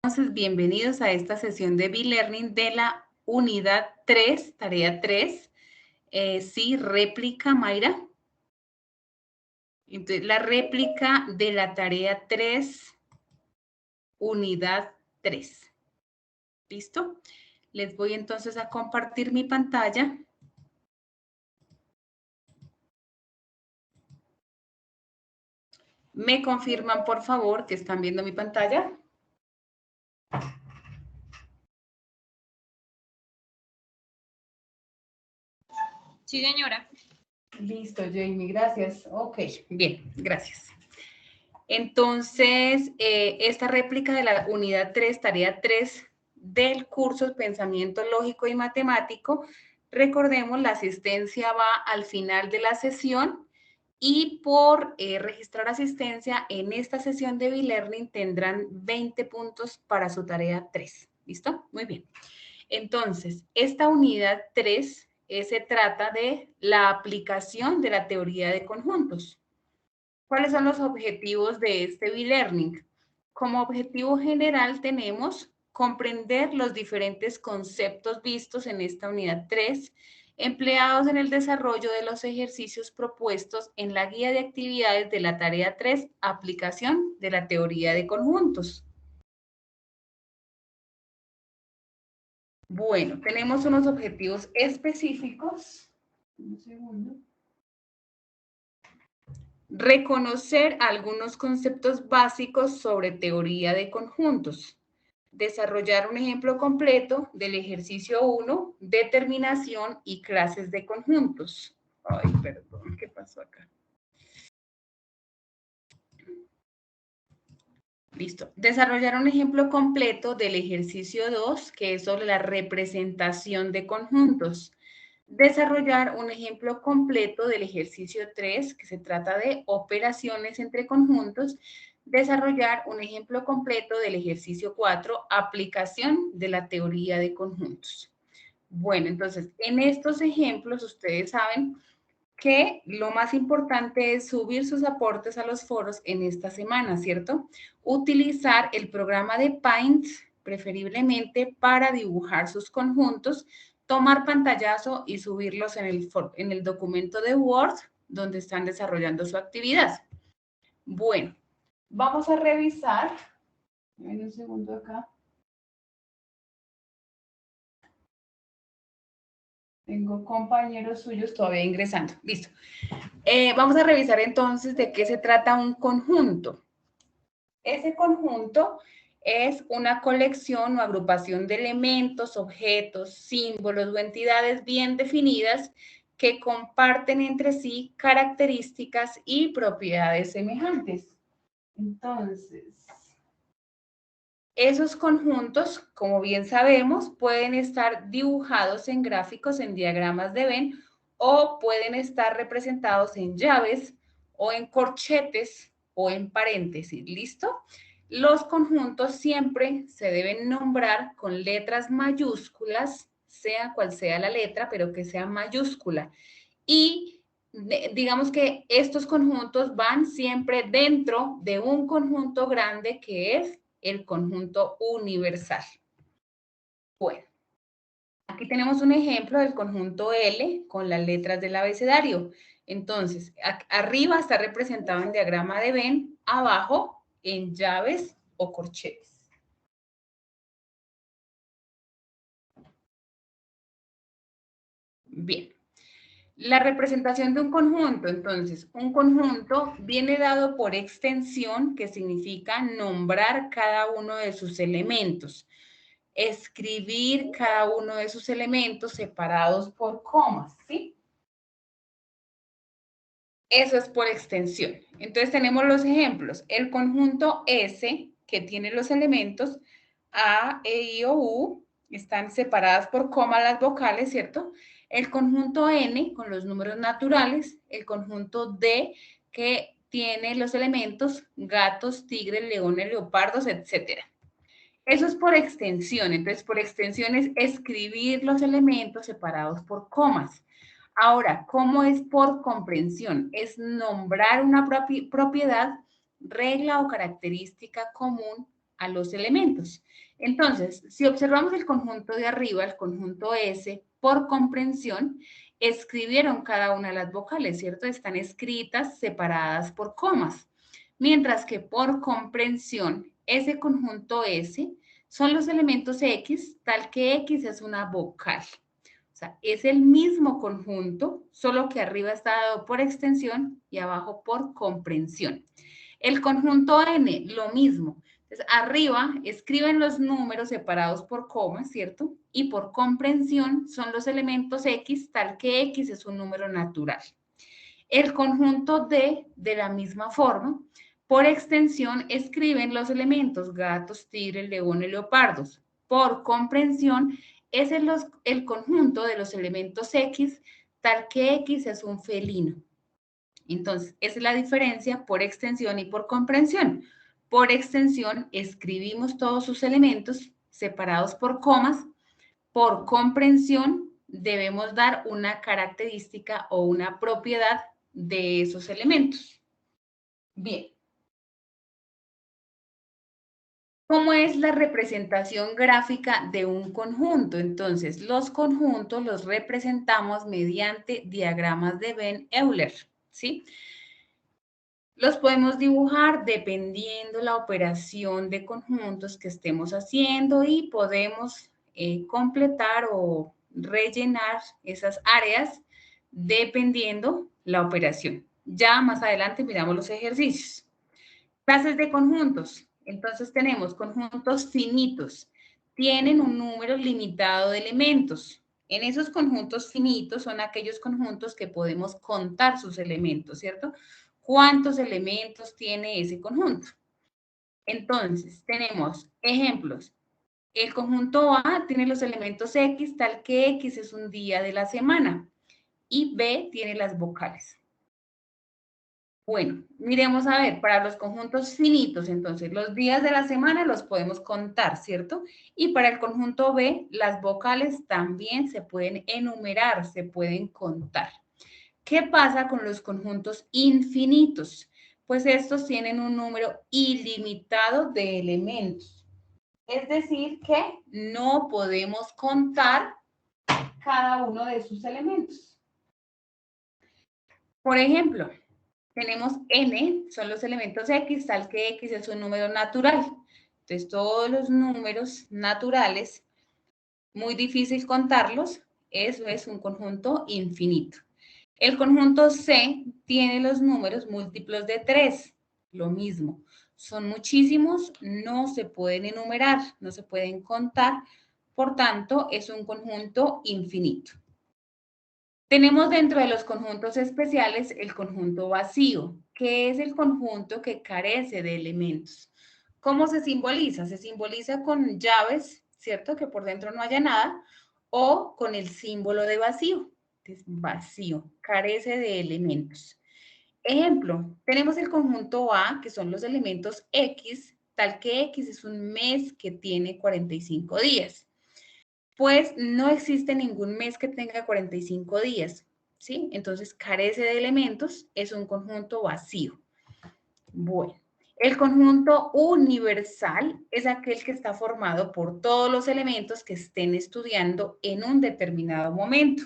Entonces, bienvenidos a esta sesión de B-Learning de la unidad 3, tarea 3. Sí, réplica, Mayra. Entonces, la réplica de la tarea 3, unidad 3. ¿Listo? Les voy entonces a compartir mi pantalla. ¿Me confirman, por favor, que están viendo mi pantalla? Sí, señora. Listo, Jamie, gracias. Ok, bien, gracias. Entonces, esta réplica de la unidad 3, tarea 3 del curso Pensamiento Lógico y Matemático, recordemos, la asistencia va al final de la sesión y por registrar asistencia en esta sesión de B-Learning tendrán 20 puntos para su tarea 3. ¿Listo? Muy bien. Entonces, esta unidad 3 se trata de la aplicación de la teoría de conjuntos. ¿Cuáles son los objetivos de este B-Learning? Como objetivo general tenemos comprender los diferentes conceptos vistos en esta unidad 3, empleados en el desarrollo de los ejercicios propuestos en la guía de actividades de la tarea 3, aplicación de la teoría de conjuntos. Bueno, tenemos unos objetivos específicos. Un segundo. Reconocer algunos conceptos básicos sobre teoría de conjuntos. Desarrollar un ejemplo completo del ejercicio 1, determinación y clases de conjuntos. Ay, perdón, ¿qué pasó acá? Listo. Desarrollar un ejemplo completo del ejercicio 2, que es sobre la representación de conjuntos. Desarrollar un ejemplo completo del ejercicio 3, que se trata de operaciones entre conjuntos. Desarrollar un ejemplo completo del ejercicio 4, aplicación de la teoría de conjuntos. Bueno, entonces, en estos ejemplos ustedes saben que lo más importante es subir sus aportes a los foros en esta semana, ¿cierto? Utilizar el programa de Paint, preferiblemente para dibujar sus conjuntos, tomar pantallazo y subirlos en el documento de Word donde están desarrollando su actividad. Bueno, vamos a revisar. Un segundo acá. Tengo compañeros suyos todavía ingresando. Listo. Vamos a revisar entonces de qué se trata un conjunto. Ese conjunto es una colección o agrupación de elementos, objetos, símbolos o entidades bien definidas que comparten entre sí características y propiedades semejantes. Entonces, esos conjuntos, como bien sabemos, pueden estar dibujados en gráficos, en diagramas de Venn, o pueden estar representados en llaves, o en corchetes, o en paréntesis. ¿Listo? Los conjuntos siempre se deben nombrar con letras mayúsculas, sea cual sea la letra, pero que sea mayúscula. Y digamos que estos conjuntos van siempre dentro de un conjunto grande que es el conjunto universal. Bueno, aquí tenemos un ejemplo del conjunto L con las letras del abecedario. Entonces, arriba está representado en diagrama de Venn, abajo en llaves o corchetes. Bien. La representación de un conjunto, entonces, un conjunto viene dado por extensión, que significa nombrar cada uno de sus elementos, escribir cada uno de sus elementos separados por comas, ¿sí? Eso es por extensión. Entonces tenemos los ejemplos. El conjunto S, que tiene los elementos A, E, I, O, U, están separadas por coma las vocales, ¿cierto? El conjunto N, con los números naturales. El conjunto D, que tiene los elementos gatos, tigres, leones, leopardos, etc. Eso es por extensión. Entonces, por extensión es escribir los elementos separados por comas. Ahora, ¿cómo es por comprensión? Es nombrar una propiedad, regla o característica común a los elementos. Entonces, si observamos el conjunto de arriba, el conjunto S, por comprensión, escribieron cada una de las vocales, ¿cierto? Están escritas separadas por comas. Mientras que por comprensión, ese conjunto S son los elementos X, tal que X es una vocal. O sea, es el mismo conjunto, solo que arriba está dado por extensión y abajo por comprensión. El conjunto N, lo mismo. Entonces, arriba escriben los números separados por comas, ¿cierto? Y por comprensión son los elementos X, tal que X es un número natural. El conjunto D, de la misma forma, por extensión escriben los elementos gatos, tigres, leones, leopardos. Por comprensión es el conjunto de los elementos X, tal que X es un felino. Entonces, esa es la diferencia por extensión y por comprensión. Por extensión escribimos todos sus elementos separados por comas. Por comprensión debemos dar una característica o una propiedad de esos elementos. Bien. ¿Cómo es la representación gráfica de un conjunto? Entonces, los conjuntos los representamos mediante diagramas de Venn-Euler, ¿sí? Los podemos dibujar dependiendo la operación de conjuntos que estemos haciendo y podemos completar o rellenar esas áreas dependiendo la operación. Ya más adelante miramos los ejercicios. Clases de conjuntos. Entonces tenemos conjuntos finitos. Tienen un número limitado de elementos. En esos conjuntos finitos son aquellos conjuntos que podemos contar sus elementos, ¿cierto? ¿Cuántos elementos tiene ese conjunto? Entonces, tenemos ejemplos. El conjunto A tiene los elementos X, tal que X es un día de la semana. Y B tiene las vocales. Bueno, miremos a ver, para los conjuntos finitos, entonces, los días de la semana los podemos contar, ¿cierto? Y para el conjunto B, las vocales también se pueden enumerar, se pueden contar. ¿Qué pasa con los conjuntos infinitos? Pues estos tienen un número ilimitado de elementos. Es decir, que no podemos contar cada uno de sus elementos. Por ejemplo, tenemos n, son los elementos x, tal que x es un número natural. Entonces, todos los números naturales, muy difícil contarlos, eso es un conjunto infinito. El conjunto C tiene los números múltiplos de 3, lo mismo. Son muchísimos, no se pueden enumerar, no se pueden contar, por tanto, es un conjunto infinito. Tenemos dentro de los conjuntos especiales el conjunto vacío, que es el conjunto que carece de elementos. ¿Cómo se simboliza? Se simboliza con llaves, ¿cierto? Que por dentro no haya nada, o con el símbolo de vacío. Es vacío, carece de elementos. Ejemplo, tenemos el conjunto A, que son los elementos X, tal que X es un mes que tiene 45 días. Pues no existe ningún mes que tenga 45 días, ¿sí? Entonces carece de elementos, es un conjunto vacío. Bueno, el conjunto universal es aquel que está formado por todos los elementos que estén estudiando en un determinado momento.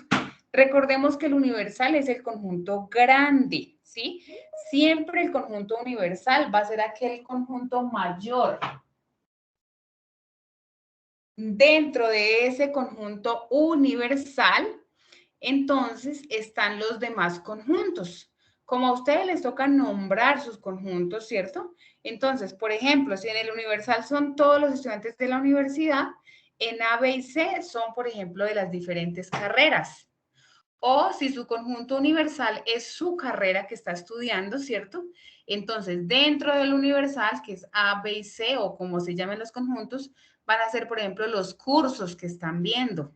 Recordemos que el universal es el conjunto grande, ¿sí? Siempre el conjunto universal va a ser aquel conjunto mayor. Dentro de ese conjunto universal, entonces están los demás conjuntos. Como a ustedes les toca nombrar sus conjuntos, ¿cierto? Entonces, por ejemplo, si en el universal son todos los estudiantes de la universidad, en A, B y C son, por ejemplo, de las diferentes carreras. O si su conjunto universal es su carrera que está estudiando, ¿cierto? Entonces, dentro del universal, que es A, B y C, o como se llaman los conjuntos, van a ser, por ejemplo, los cursos que están viendo.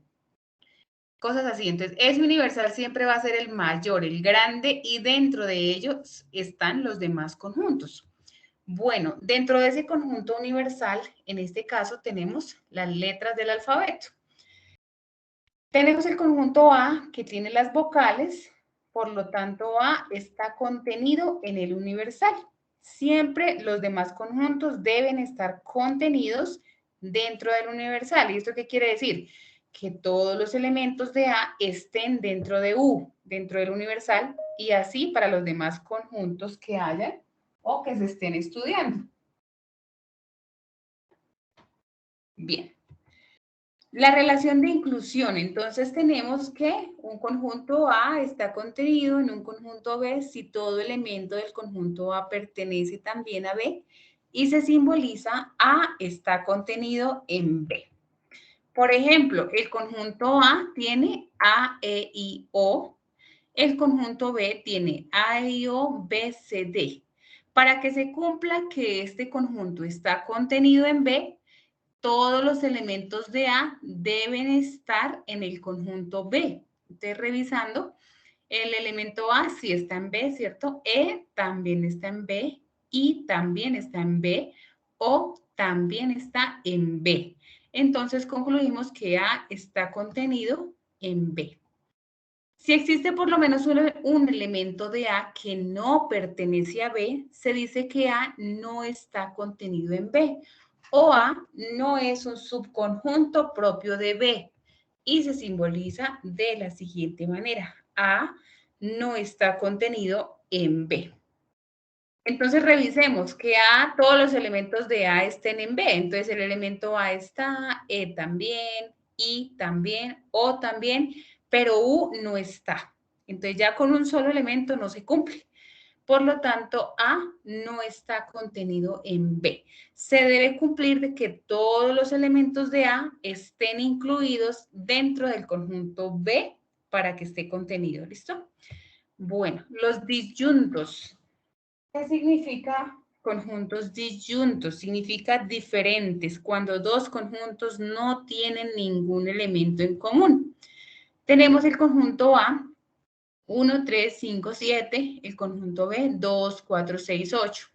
Cosas así. Entonces, ese universal siempre va a ser el mayor, el grande, y dentro de ellos están los demás conjuntos. Bueno, dentro de ese conjunto universal, en este caso, tenemos las letras del alfabeto. Tenemos el conjunto A, que tiene las vocales, por lo tanto, A está contenido en el universal, Siempre los demás conjuntos deben estar contenidos dentro del universal. ¿Y esto qué quiere decir? Que todos los elementos de A estén dentro de U, dentro del universal, y así para los demás conjuntos que hayan o que se estén estudiando. Bien. La relación de inclusión, entonces tenemos que un conjunto A está contenido en un conjunto B si todo elemento del conjunto A pertenece también a B y se simboliza A está contenido en B. Por ejemplo, el conjunto A tiene A, E, I, O. El conjunto B tiene A, E, I, O, B, C, D. Para que se cumpla que este conjunto está contenido en B, todos los elementos de A deben estar en el conjunto B. Entonces, revisando, el elemento A sí está en B, ¿cierto? E también está en B, I también está en B, O también está en B. Entonces, concluimos que A está contenido en B. Si existe por lo menos un elemento de A que no pertenece a B, se dice que A no está contenido en B. O A no es un subconjunto propio de B y se simboliza de la siguiente manera. A no está contenido en B. Entonces revisemos que A, todos los elementos de A estén en B. Entonces el elemento A está, E también, I también, O también, pero U no está. Entonces ya con un solo elemento no se cumple. Por lo tanto, A no está contenido en B. Se debe cumplir de que todos los elementos de A estén incluidos dentro del conjunto B para que esté contenido. ¿Listo? Bueno, los disyuntos. ¿Qué significa conjuntos disyuntos? Significa diferentes, cuando dos conjuntos no tienen ningún elemento en común. Tenemos el conjunto A, 1, 3, 5, 7, el conjunto B, 2, 4, 6, 8.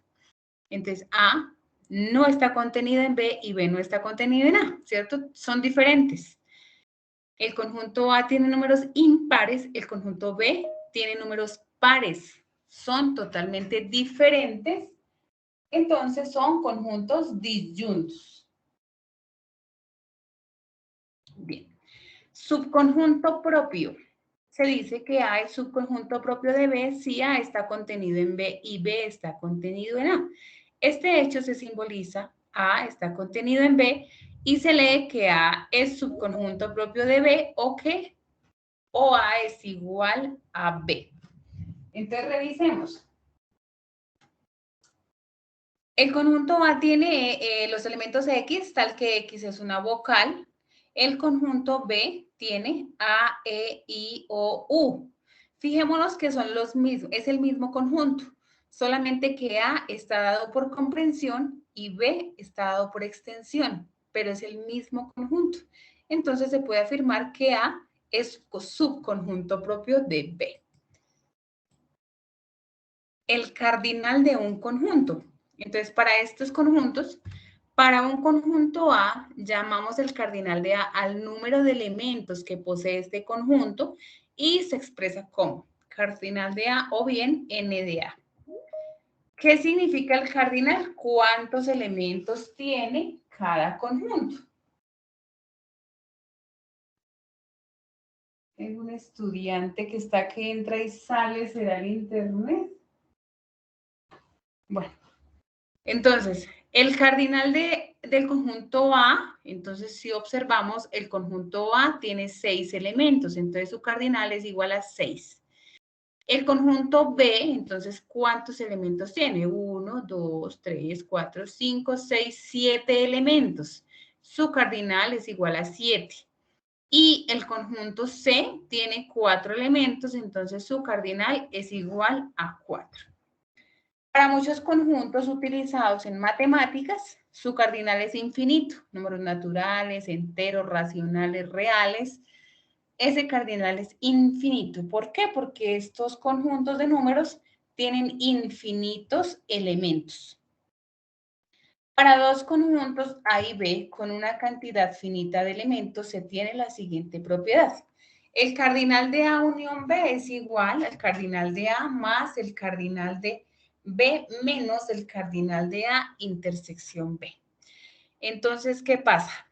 Entonces, A no está contenido en B y B no está contenido en A, ¿cierto? Son diferentes. El conjunto A tiene números impares, el conjunto B tiene números pares. Son totalmente diferentes, entonces son conjuntos disyuntos. Bien. Subconjunto propio. Se dice que A es subconjunto propio de B si A está contenido en B y B está contenido en A. Este hecho se simboliza, A está contenido en B y se lee que A es subconjunto propio de B o que O A es igual a B. Entonces revisemos. El conjunto A tiene los elementos X, tal que X es una vocal. El conjunto B tiene A, E, I, O, U. Fijémonos que son los mismos, es el mismo conjunto, solamente que A está dado por comprensión y B está dado por extensión, pero es el mismo conjunto. Entonces se puede afirmar que A es subconjunto propio de B. El cardinal de un conjunto. Entonces, para estos conjuntos, para un conjunto A, llamamos el cardinal de A al número de elementos que posee este conjunto y se expresa como cardinal de A o bien N de A. ¿Qué significa el cardinal? ¿Cuántos elementos tiene cada conjunto? Tengo un estudiante que está que entra y sale, ¿será el internet? Bueno, entonces, el cardinal del conjunto A, entonces si observamos, el conjunto A tiene 6 elementos, entonces su cardinal es igual a 6. El conjunto B, entonces, ¿cuántos elementos tiene? 1, 2, 3, 4, 5, 6, 7 elementos. Su cardinal es igual a 7. Y el conjunto C tiene 4 elementos, entonces su cardinal es igual a 4. Para muchos conjuntos utilizados en matemáticas, su cardinal es infinito, números naturales, enteros, racionales, reales. Ese cardinal es infinito. ¿Por qué? Porque estos conjuntos de números tienen infinitos elementos. Para dos conjuntos A y B con una cantidad finita de elementos se tiene la siguiente propiedad. El cardinal de A unión B es igual al cardinal de A más el cardinal de B menos el cardinal de A intersección B. Entonces, ¿qué pasa?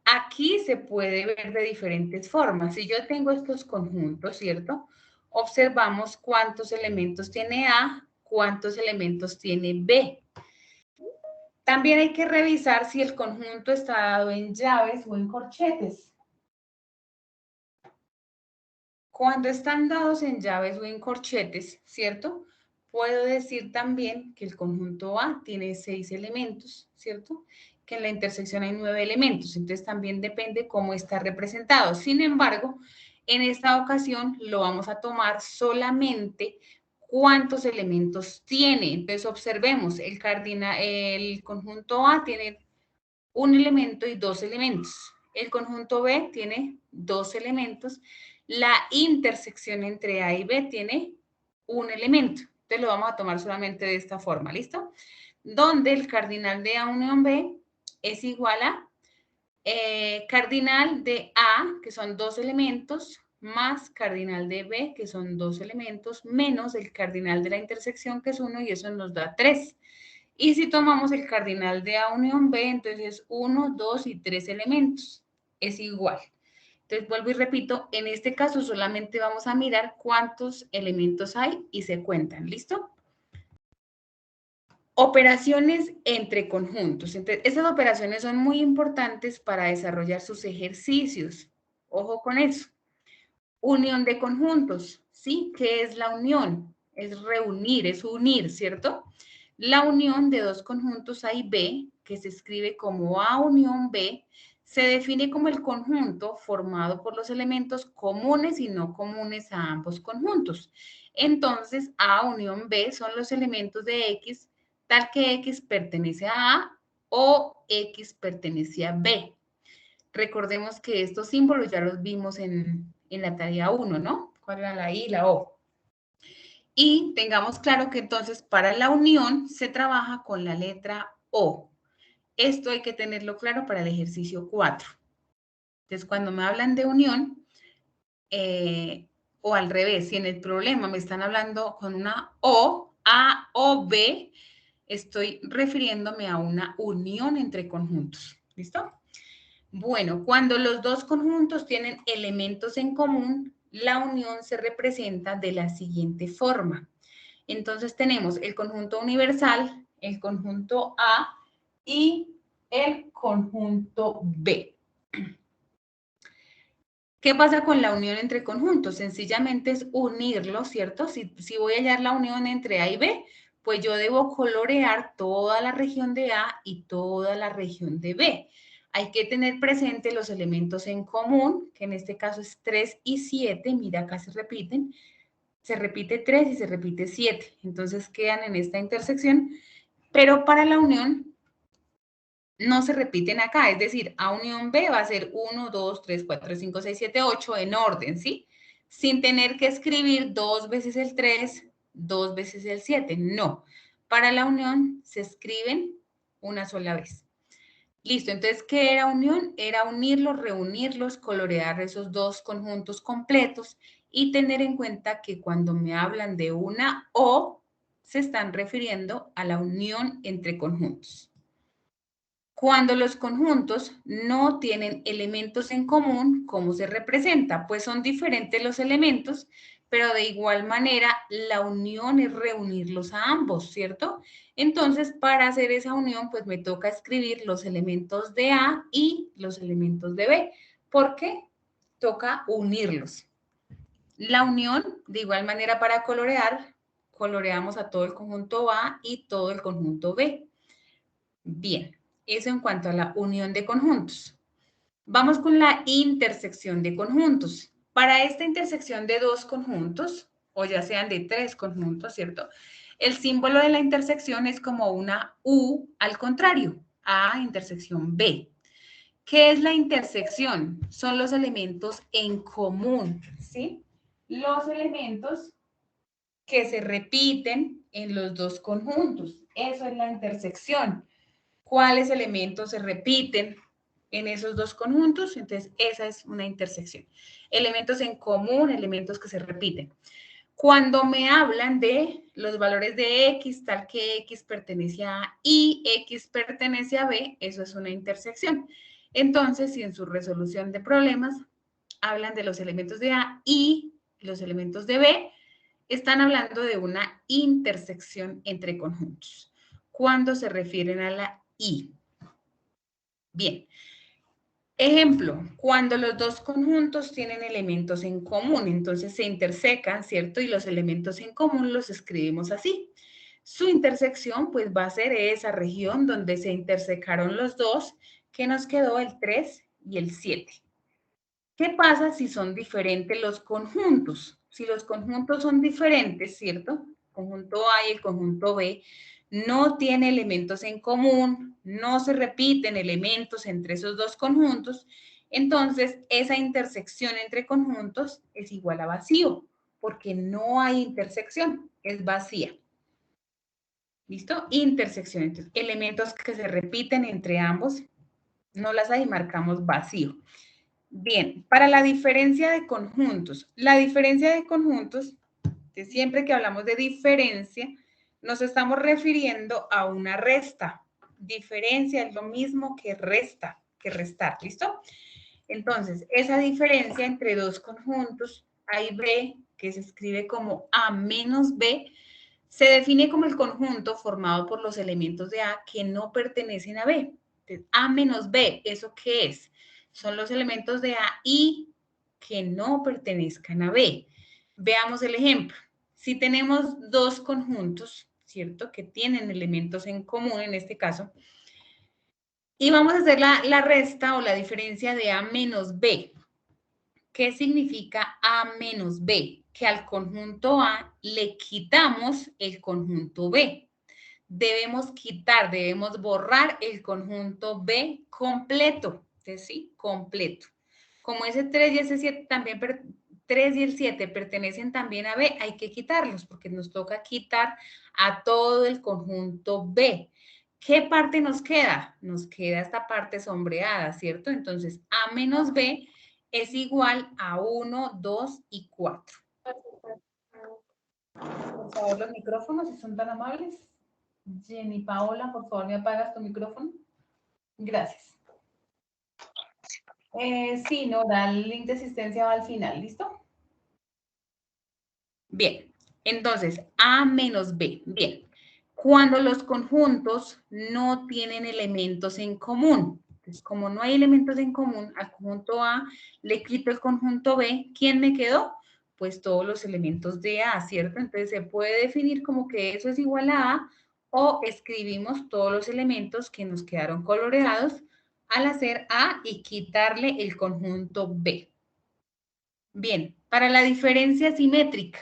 Aquí se puede ver de diferentes formas. Si yo tengo estos conjuntos, ¿cierto? Observamos cuántos elementos tiene A, cuántos elementos tiene B. También hay que revisar si el conjunto está dado en llaves o en corchetes. Cuando están dados en llaves o en corchetes, ¿cierto? Puedo decir también que el conjunto A tiene 6 elementos, ¿cierto? Que en la intersección hay 9 elementos, entonces también depende cómo está representado. Sin embargo, en esta ocasión lo vamos a tomar solamente cuántos elementos tiene. Entonces observemos, el conjunto A tiene un elemento y 2 elementos. El conjunto B tiene 2 elementos. La intersección entre A y B tiene un elemento. Entonces lo vamos a tomar solamente de esta forma, ¿listo? Donde el cardinal de A unión B es igual a cardinal de A, que son 2 elementos, más cardinal de B, que son 2 elementos, menos el cardinal de la intersección, que es 1, y eso nos da 3. Y si tomamos el cardinal de A unión B, entonces es 1, 2 y 3 elementos. Es igual. Entonces, vuelvo y repito, en este caso solamente vamos a mirar cuántos elementos hay y se cuentan. ¿Listo? Operaciones entre conjuntos. Entonces, estas operaciones son muy importantes para desarrollar sus ejercicios. Ojo con eso. Unión de conjuntos. ¿Sí? ¿Qué es la unión? Es reunir, es unir, ¿cierto? La unión de dos conjuntos A y B, que se escribe como A unión B, se define como el conjunto formado por los elementos comunes y no comunes a ambos conjuntos. Entonces, A unión B son los elementos de X, tal que X pertenece a A o X pertenece a B. Recordemos que estos símbolos ya los vimos en la tarea 1, ¿no? ¿Cuál era la I y la O? Y tengamos claro que entonces para la unión se trabaja con la letra O. Esto hay que tenerlo claro para el ejercicio 4. Entonces, cuando me hablan de unión, o al revés, si en el problema me están hablando con una O, A o B, estoy refiriéndome a una unión entre conjuntos. ¿Listo? Bueno, cuando los dos conjuntos tienen elementos en común, la unión se representa de la siguiente forma. Entonces tenemos el conjunto universal, el conjunto A y el conjunto B. ¿Qué pasa con la unión entre conjuntos? Sencillamente es unirlos, ¿cierto? Si voy a hallar la unión entre A y B, pues yo debo colorear toda la región de A y toda la región de B. Hay que tener presente los elementos en común, que en este caso es 3 y 7. Mira, acá se repiten. Se repite 3 y se repite 7. Entonces quedan en esta intersección. Pero para la unión no se repiten acá. Es decir, A unión B va a ser 1, 2, 3, 4, 5, 6, 7, 8 en orden, ¿sí? Sin tener que escribir 2 veces el 3, 2 veces el 7. No. Para la unión se escriben una sola vez. Listo, entonces, ¿qué era unión? Era unirlos, reunirlos, colorear esos dos conjuntos completos y tener en cuenta que cuando me hablan de una O, se están refiriendo a la unión entre conjuntos. Cuando los conjuntos no tienen elementos en común, ¿cómo se representa? Pues son diferentes los elementos, pero de igual manera la unión es reunirlos a ambos, ¿cierto? Entonces, para hacer esa unión, pues me toca escribir los elementos de A y los elementos de B, porque toca unirlos. La unión, de igual manera para colorear, coloreamos a todo el conjunto A y todo el conjunto B. Bien, eso en cuanto a la unión de conjuntos. Vamos con la intersección de conjuntos. Para esta intersección de dos conjuntos, o ya sean de tres conjuntos, ¿cierto? El símbolo de la intersección es como una U al contrario, A intersección B. ¿Qué es la intersección? Son los elementos en común, ¿sí? Los elementos que se repiten en los dos conjuntos. Eso es la intersección. ¿Cuáles elementos se repiten en esos dos conjuntos? Entonces, esa es una intersección. Elementos en común, elementos que se repiten. Cuando me hablan de los valores de X, tal que X pertenece a A y X pertenece a B, eso es una intersección. Entonces, si en su resolución de problemas hablan de los elementos de A y los elementos de B, están hablando de una intersección entre conjuntos. Cuando se refieren a la I. Bien. Ejemplo, cuando los dos conjuntos tienen elementos en común, entonces se intersecan, ¿cierto? Y los elementos en común los escribimos así. Su intersección, pues, va a ser esa región donde se intersecaron los dos, que nos quedó el 3 y el 7. ¿Qué pasa si son diferentes los conjuntos? Si los conjuntos son diferentes, ¿cierto? El conjunto A y el conjunto B no tienen elementos en común, no se repiten elementos entre esos dos conjuntos, entonces esa intersección entre conjuntos es igual a vacío, porque no hay intersección, es vacía. ¿Listo? Intersección. Entonces, elementos que se repiten entre ambos, no las hay, marcamos vacío. Bien, para la diferencia de conjuntos. La diferencia de conjuntos, que siempre que hablamos de diferencia, nos estamos refiriendo a una resta. Diferencia es lo mismo que resta, que restar, ¿listo? Entonces, esa diferencia entre dos conjuntos, A y B, que se escribe como A menos B, se define como el conjunto formado por los elementos de A que no pertenecen a B. Entonces, A menos B, ¿eso qué es? Son los elementos de A y que no pertenezcan a B. Veamos el ejemplo. Si tenemos dos conjuntos, ¿cierto? Que tienen elementos en común en este caso, y vamos a hacer la resta o la diferencia de A menos B. ¿Qué significa A menos B? Que al conjunto A le quitamos el conjunto B. Debemos quitar, debemos borrar el conjunto B completo. ¿Sí? Completo. Como ese 3 y ese 7 también, 3 y el 7 pertenecen también a B, hay que quitarlos porque nos toca quitar a todo el conjunto B. ¿Qué parte nos queda? Nos queda esta parte sombreada, ¿cierto? Entonces, A menos B es igual a 1, 2 y 4. Por favor, los micrófonos, si son tan amables. Jenny Paola, por favor, ¿me apagas tu micrófono? Gracias. Sí, Nora, el link de asistencia va al final, ¿listo? Bien, entonces, A menos B. Bien, cuando los conjuntos no tienen elementos en común. Entonces, como no hay elementos en común, al conjunto A le quito el conjunto B. ¿Quién me quedó? Pues todos los elementos de A, ¿cierto? Entonces, se puede definir como que eso es igual a A o escribimos todos los elementos que nos quedaron coloreados al hacer A y quitarle el conjunto B. Bien, para la diferencia simétrica.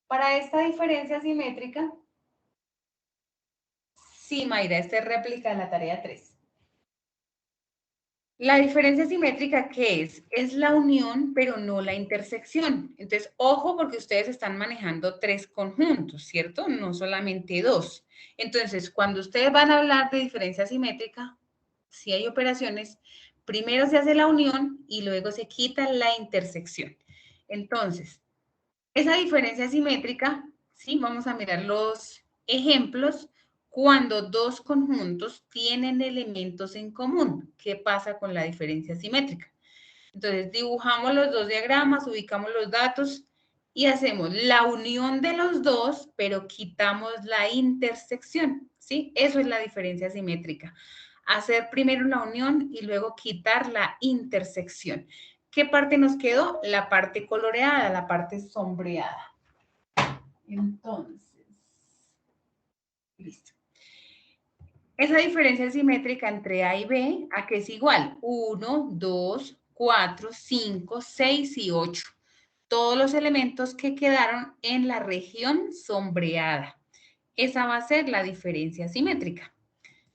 Para esta diferencia simétrica, sí, Mayra, esta es réplica de la tarea 3. La diferencia simétrica, ¿qué es? Es la unión, pero no la intersección. Entonces, ojo, porque ustedes están manejando 3 conjuntos, ¿cierto? No solamente 2. Entonces, cuando ustedes van a hablar de diferencia simétrica, si hay operaciones, primero se hace la unión y luego se quita la intersección. Entonces, esa diferencia simétrica, ¿sí? Vamos a mirar los ejemplos. Cuando dos conjuntos tienen elementos en común, ¿qué pasa con la diferencia simétrica? Entonces, dibujamos los dos diagramas, ubicamos los datos y hacemos la unión de los dos, pero quitamos la intersección, ¿sí? Eso es la diferencia simétrica. Hacer primero la unión y luego quitar la intersección. ¿Qué parte nos quedó? La parte coloreada, la parte sombreada. Entonces, listo. Esa diferencia simétrica entre A y B, ¿a qué es igual? 1, 2, 4, 5, 6 y 8. Todos los elementos que quedaron en la región sombreada. Esa va a ser la diferencia simétrica.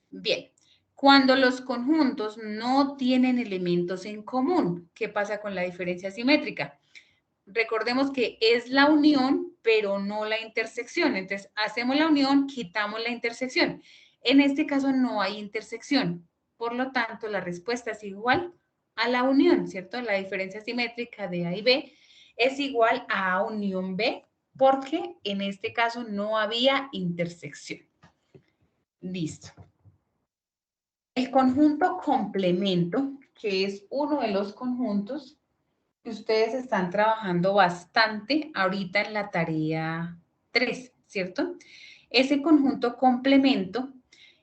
Bien, cuando los conjuntos no tienen elementos en común, ¿qué pasa con la diferencia simétrica? Recordemos que es la unión, pero no la intersección. Entonces, hacemos la unión, quitamos la intersección. En este caso no hay intersección. Por lo tanto, la respuesta es igual a la unión, ¿cierto? La diferencia simétrica de A y B es igual a A unión B porque en este caso no había intersección. Listo. El conjunto complemento, que es uno de los conjuntos que ustedes están trabajando bastante ahorita en la tarea 3, ¿cierto? Ese conjunto complemento,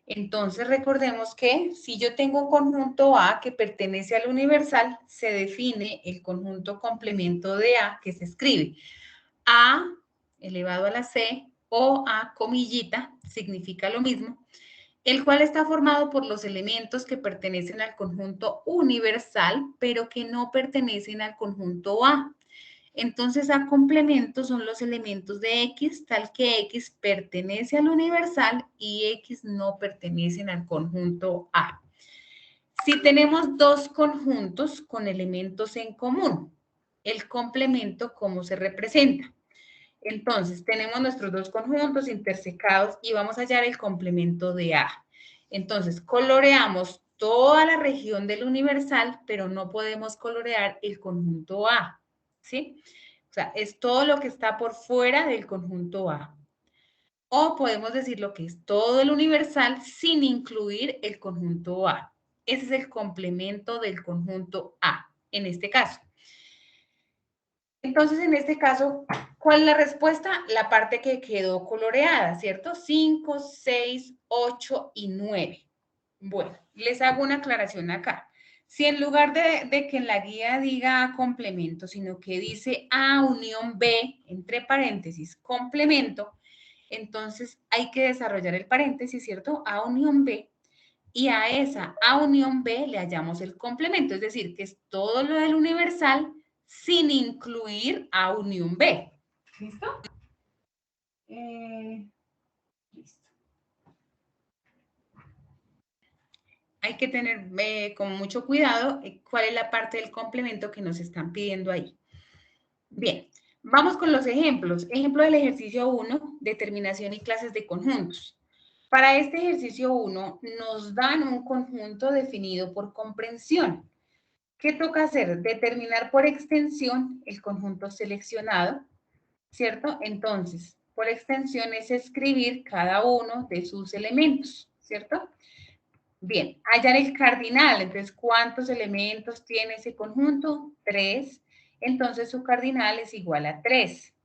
entonces recordemos que si yo tengo un conjunto A que pertenece al universal, se define el conjunto complemento de A, que se escribe A elevado a la C o A comillita, significa lo mismo, el cual está formado por los elementos que pertenecen al conjunto universal, pero que no pertenecen al conjunto A. Entonces, A complemento son los elementos de X, tal que X pertenece al universal y X no pertenecen al conjunto A. Si tenemos dos conjuntos con elementos en común, el complemento, ¿cómo se representa? Entonces, tenemos nuestros dos conjuntos intersecados y vamos a hallar el complemento de A. Entonces, coloreamos toda la región del universal, pero no podemos colorear el conjunto A, ¿sí? O sea, es todo lo que está por fuera del conjunto A. O podemos decir lo que es todo el universal sin incluir el conjunto A. Ese es el complemento del conjunto A, en este caso. Entonces, en este caso, ¿cuál es la respuesta? La parte que quedó coloreada, ¿cierto? 5, 6, 8 y 9. Bueno, les hago una aclaración acá. Si en lugar de que en la guía diga A complemento, sino que dice A unión B, entre paréntesis, complemento, entonces hay que desarrollar el paréntesis, ¿cierto? A unión B. Y a esa A unión B le hallamos el complemento, es decir, que es todo lo del universal sin incluir A unión B. ¿Listo? Listo. Hay que tener con mucho cuidado cuál es la parte del complemento que nos están pidiendo ahí. Bien, vamos con los ejemplos. Ejemplo del ejercicio 1, determinación y clases de conjuntos. Para este ejercicio 1 nos dan un conjunto definido por comprensión. ¿Qué toca hacer? Determinar por extensión el conjunto seleccionado, ¿cierto? Entonces, por extensión es escribir cada uno de sus elementos, ¿cierto? Bien, hallar el cardinal. Entonces, ¿cuántos elementos tiene ese conjunto? 3. Entonces, su cardinal es igual a 3.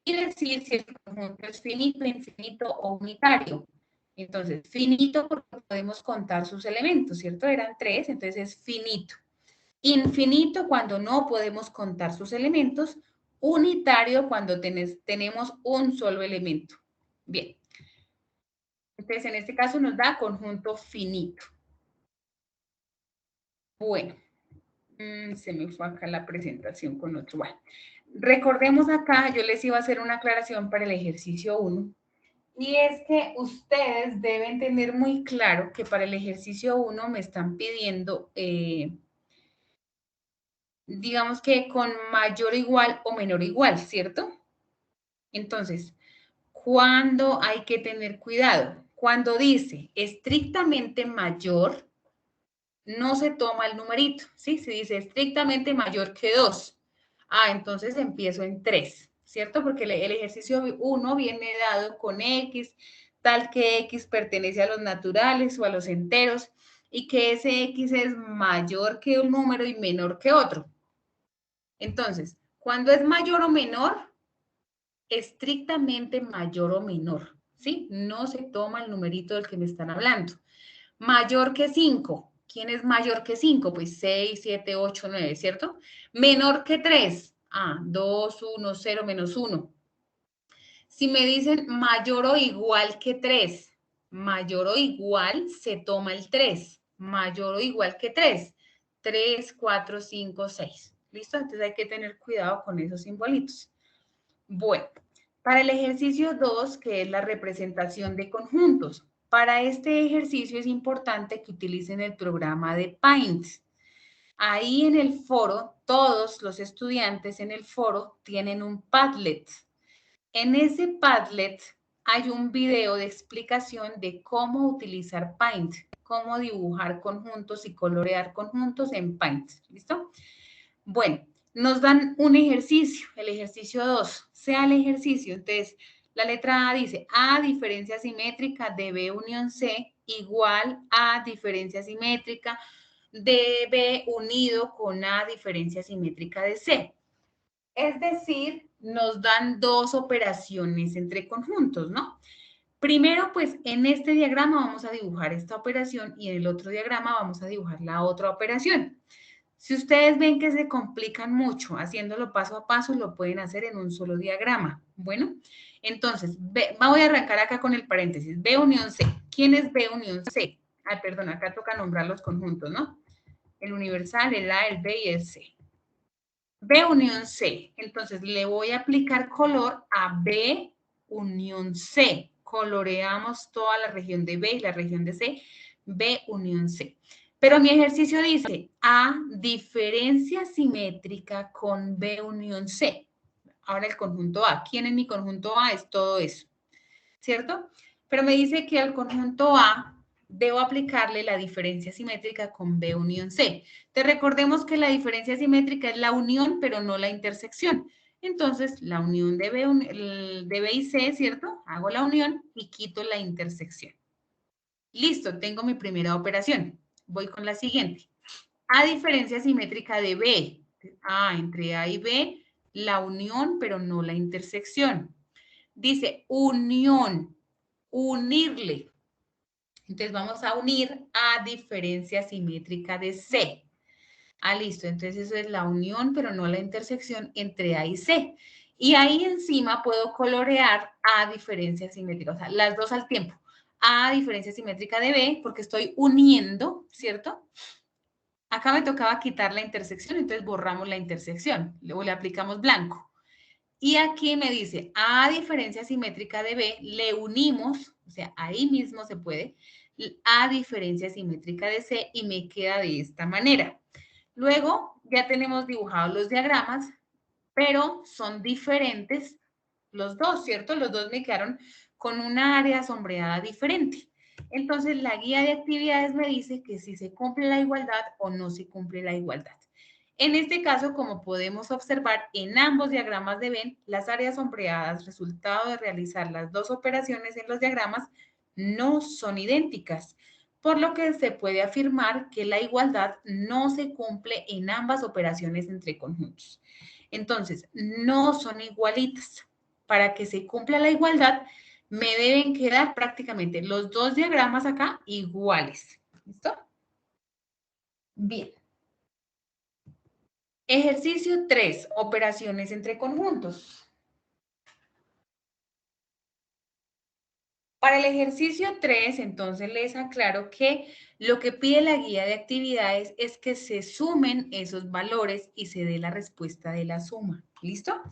Y decir si el conjunto es finito, infinito o unitario. Entonces, finito porque podemos contar sus elementos, ¿cierto? Eran 3, entonces es finito. Infinito cuando no podemos contar sus elementos. Unitario cuando tenemos un solo elemento. Bien. Entonces, en este caso nos da conjunto finito. Bueno, se me fue acá la presentación con otro. Bueno, recordemos acá, yo les iba a hacer una aclaración para el ejercicio 1. Y es que ustedes deben tener muy claro que para el ejercicio 1 me están pidiendo, digamos que con mayor igual o menor igual, ¿cierto? Entonces, ¿cuándo hay que tener cuidado? Cuando dice estrictamente mayor, no se toma el numerito, ¿sí? Se dice estrictamente mayor que 2. Ah, entonces empiezo en 3, ¿cierto? Porque el ejercicio 1 viene dado con X, tal que X pertenece a los naturales o a los enteros, y que ese X es mayor que un número y menor que otro. Entonces, cuando es mayor o menor, estrictamente mayor o menor, ¿sí? No se toma el numerito del que me están hablando. Mayor que 5. ¿Quién es mayor que 5? Pues 6, 7, 8, 9, ¿cierto? Menor que 3. Ah, 2, 1, 0, menos 1. Si me dicen mayor o igual que 3, mayor o igual, se toma el 3. Mayor o igual que 3. 3, 4, 5, 6. ¿Listo? Entonces hay que tener cuidado con esos simbolitos. Bueno, para el ejercicio 2, que es la representación de conjuntos, para este ejercicio es importante que utilicen el programa de Paint. Ahí en el foro, todos los estudiantes en el foro tienen un Padlet. En ese Padlet hay un video de explicación de cómo utilizar Paint, cómo dibujar conjuntos y colorear conjuntos en Paint. ¿Listo? Bueno, nos dan un ejercicio, el ejercicio 2, sea el ejercicio. Entonces, la letra A dice A diferencia simétrica de B unión C igual a diferencia simétrica de B unido con A diferencia simétrica de C. Es decir, nos dan dos operaciones entre conjuntos, ¿no? Primero, pues en este diagrama vamos a dibujar esta operación y en el otro diagrama vamos a dibujar la otra operación. Si ustedes ven que se complican mucho haciéndolo paso a paso, lo pueden hacer en un solo diagrama. Bueno, entonces, voy a arrancar acá con el paréntesis. B unión C. ¿Quién es B unión C? Ay, perdón, acá toca nombrar los conjuntos, ¿no? El universal, el A, el B y el C. B unión C. Entonces, le voy a aplicar color a B unión C. Coloreamos toda la región de B y la región de C. B unión C. Pero mi ejercicio dice A diferencia simétrica con B unión C. Ahora el conjunto A. ¿Quién en mi conjunto A es todo eso? ¿Cierto? Pero me dice que al conjunto A debo aplicarle la diferencia simétrica con B unión C. Te recordemos que la diferencia simétrica es la unión, pero no la intersección. Entonces, la unión de B y C, ¿cierto? Hago la unión y quito la intersección. Listo, tengo mi primera operación. Voy con la siguiente. A diferencia simétrica de B. Entre A y B, la unión, pero no la intersección. Dice unión, unirle. Entonces vamos a unir A diferencia simétrica de C. Listo. Entonces eso es la unión, pero no la intersección entre A y C. Y ahí encima puedo colorear A diferencia simétrica, o sea, las dos al tiempo. A diferencia simétrica de B, porque estoy uniendo, ¿cierto? Acá me tocaba quitar la intersección, entonces borramos la intersección, luego le aplicamos blanco. Y aquí me dice, A diferencia simétrica de B, le unimos, o sea, ahí mismo se puede, A diferencia simétrica de C y me queda de esta manera. Luego ya tenemos dibujados los diagramas, pero son diferentes los dos, ¿cierto? Los dos me quedaron con una área sombreada diferente. Entonces, la guía de actividades me dice que si se cumple la igualdad o no se cumple la igualdad. En este caso, como podemos observar, en ambos diagramas de Venn, las áreas sombreadas, resultado de realizar las dos operaciones en los diagramas, no son idénticas, por lo que se puede afirmar que la igualdad no se cumple en ambas operaciones entre conjuntos. Entonces, no son igualitas. Para que se cumpla la igualdad, me deben quedar prácticamente los dos diagramas acá iguales. ¿Listo? Bien. Ejercicio 3, operaciones entre conjuntos. Para el ejercicio 3, entonces les aclaro que lo que pide la guía de actividades es que se sumen esos valores y se dé la respuesta de la suma. ¿Listo?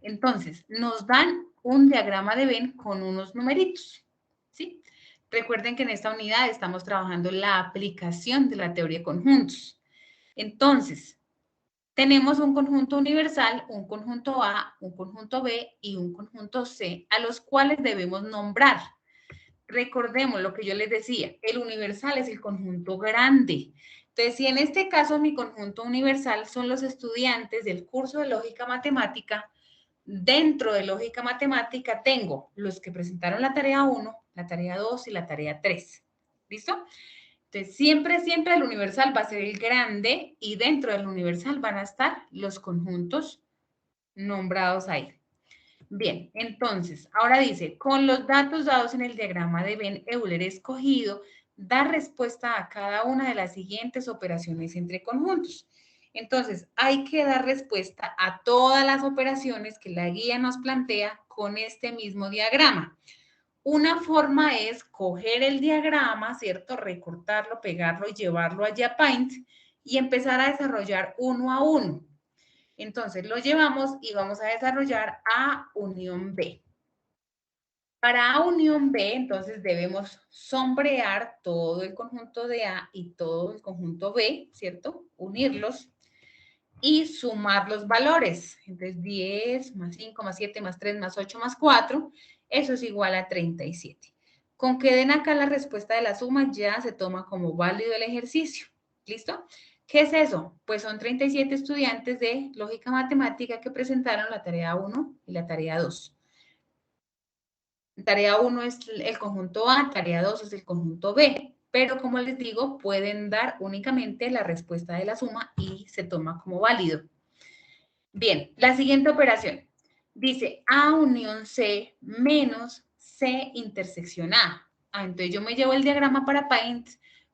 Entonces, nos dan un diagrama de Venn con unos numeritos. ¿Sí? Recuerden que en esta unidad estamos trabajando la aplicación de la teoría de conjuntos. Entonces, tenemos un conjunto universal, un conjunto A, un conjunto B y un conjunto C, a los cuales debemos nombrar. Recordemos lo que yo les decía, el universal es el conjunto grande. Entonces, si en este caso mi conjunto universal son los estudiantes del curso de lógica matemática, dentro de lógica matemática tengo los que presentaron la tarea 1, la tarea 2 y la tarea 3. ¿Listo? Entonces, siempre el universal va a ser el grande y dentro del universal van a estar los conjuntos nombrados ahí. Bien, entonces, ahora dice, con los datos dados en el diagrama de Venn-Euler escogido, da respuesta a cada una de las siguientes operaciones entre conjuntos. Entonces, hay que dar respuesta a todas las operaciones que la guía nos plantea con este mismo diagrama. Una forma es coger el diagrama, ¿cierto? Recortarlo, pegarlo y llevarlo allá a Paint y empezar a desarrollar uno a uno. Entonces, lo llevamos y vamos a desarrollar A unión B. Para A unión B, entonces debemos sombrear todo el conjunto de A y todo el conjunto B, ¿cierto? Unirlos y sumar los valores. Entonces, 10 más 5 más 7 más 3 más 8 más 4, eso es igual a 37. Con que den acá la respuesta de la suma, ya se toma como válido el ejercicio. ¿Listo? ¿Qué es eso? Pues son 37 estudiantes de lógica matemática que presentaron la tarea 1 y la tarea 2. Tarea 1 es el conjunto A, tarea 2 es el conjunto B, pero como les digo, pueden dar únicamente la respuesta de la suma y se toma como válido. Bien, la siguiente operación dice A unión C menos C intersección A. Entonces yo me llevo el diagrama para Paint,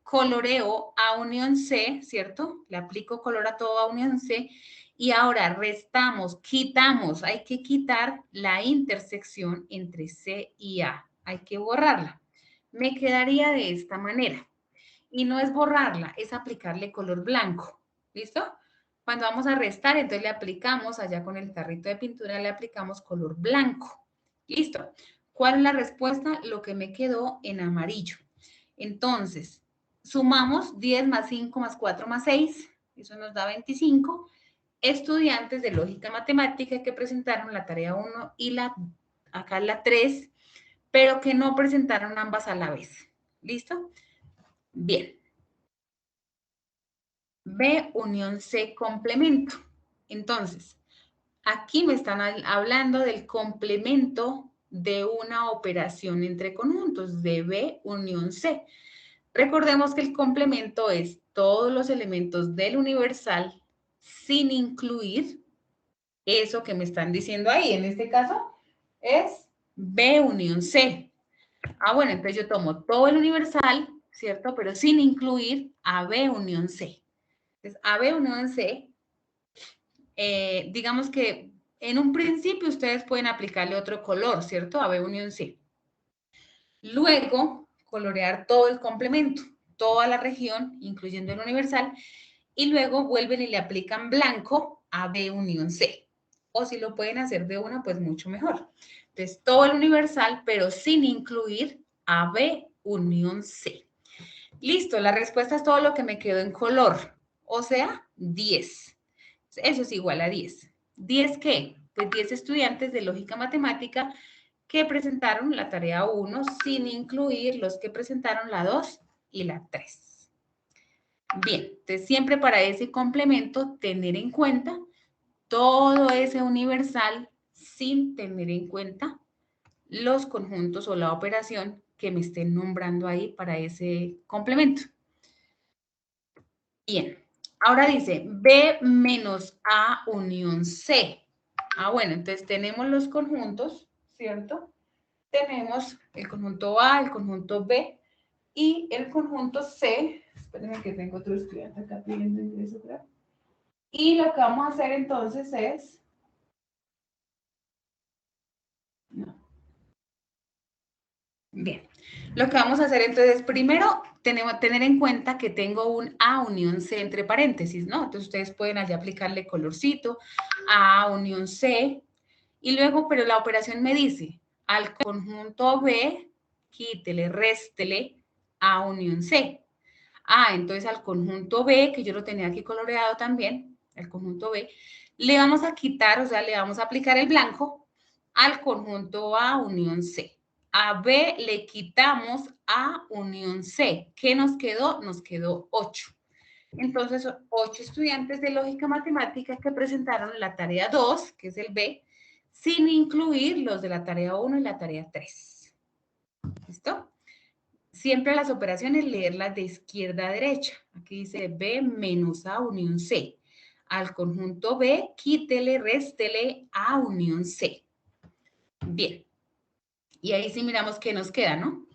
coloreo A unión C, ¿cierto? Le aplico color a todo A unión C y ahora restamos, quitamos, hay que quitar la intersección entre C y A. Hay que borrarla. Me quedaría de esta manera. Y no es borrarla, es aplicarle color blanco. ¿Listo? Cuando vamos a restar, entonces le aplicamos, allá con el tarrito de pintura, le aplicamos color blanco. ¿Listo? ¿Cuál es la respuesta? Lo que me quedó en amarillo. Entonces, sumamos 10 más 5 más 4 más 6, eso nos da 25 estudiantes de lógica matemática que presentaron la tarea 1 y acá la 3, pero que no presentaron ambas a la vez. ¿Listo? Bien. B unión C complemento. Entonces, aquí me están hablando del complemento de una operación entre conjuntos, de B unión C. Recordemos que el complemento es todos los elementos del universal sin incluir eso que me están diciendo ahí. En este caso es B unión C. Bueno, entonces yo tomo todo el universal, ¿cierto? Pero sin incluir a B unión C. Entonces, AB unión C, digamos que en un principio ustedes pueden aplicarle otro color, ¿cierto? AB unión C. Luego, colorear todo el complemento, toda la región, incluyendo el universal, y luego vuelven y le aplican blanco a B unión C. O si lo pueden hacer de una, pues mucho mejor. Entonces, todo el universal, pero sin incluir a B unión C. Listo, la respuesta es todo lo que me quedó en color, o sea, 10. Eso es igual a 10. ¿10 qué? Pues 10 estudiantes de lógica matemática que presentaron la tarea 1 sin incluir los que presentaron la 2 y la 3. Bien, entonces siempre para ese complemento tener en cuenta todo ese universal sin tener en cuenta los conjuntos o la operación que me estén nombrando ahí para ese complemento. Bien, ahora dice B menos A unión C. Bueno, entonces tenemos los conjuntos, ¿cierto? Tenemos el conjunto A, el conjunto B y el conjunto C. Espérenme que tengo otro estudiante acá pidiendo ingreso, ¿verdad? Y lo que vamos a hacer entonces es... No. Bien, lo que vamos a hacer entonces, primero, tener en cuenta que tengo un A unión C entre paréntesis, ¿no? Entonces, ustedes pueden allá aplicarle colorcito, A unión C, y luego, pero la operación me dice, al conjunto B, quítele, réstele A unión C. Entonces al conjunto B, que yo lo tenía aquí coloreado también, el conjunto B, le vamos a quitar, o sea, le vamos a aplicar el blanco al conjunto A unión C. A B le quitamos A unión C. ¿Qué nos quedó? Nos quedó 8. Entonces, 8 estudiantes de lógica matemática que presentaron la tarea 2, que es el B, sin incluir los de la tarea 1 y la tarea 3. ¿Listo? Siempre las operaciones leerlas de izquierda a derecha. Aquí dice B menos A unión C. Al conjunto B, quítele, réstele A unión C. Bien. Y ahí sí miramos qué nos queda, ¿no?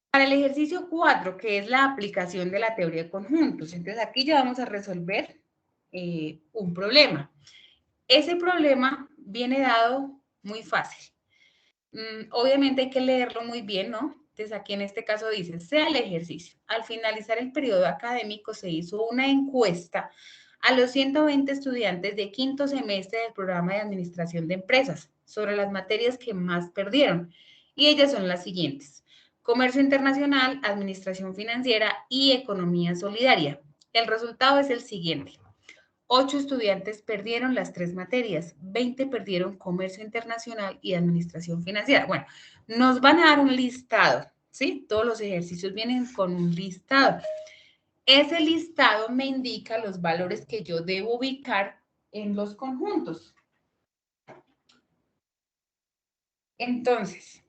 Para el ejercicio 4, que es la aplicación de la teoría de conjuntos. Entonces aquí ya vamos a resolver un problema. Ese problema viene dado muy fácil. Obviamente hay que leerlo muy bien, ¿no? Entonces aquí en este caso dice, sea el ejercicio. Al finalizar el periodo académico se hizo una encuesta a los 120 estudiantes de quinto semestre del programa de administración de empresas sobre las materias que más perdieron. Y ellas son las siguientes: comercio internacional, administración financiera y economía solidaria. El resultado es el siguiente. 8 estudiantes perdieron las 3 materias, 20 perdieron comercio internacional y administración financiera. Bueno, nos van a dar un listado, ¿sí? Todos los ejercicios vienen con un listado. ese listado me indica los valores que yo debo ubicar en los conjuntos. Entonces,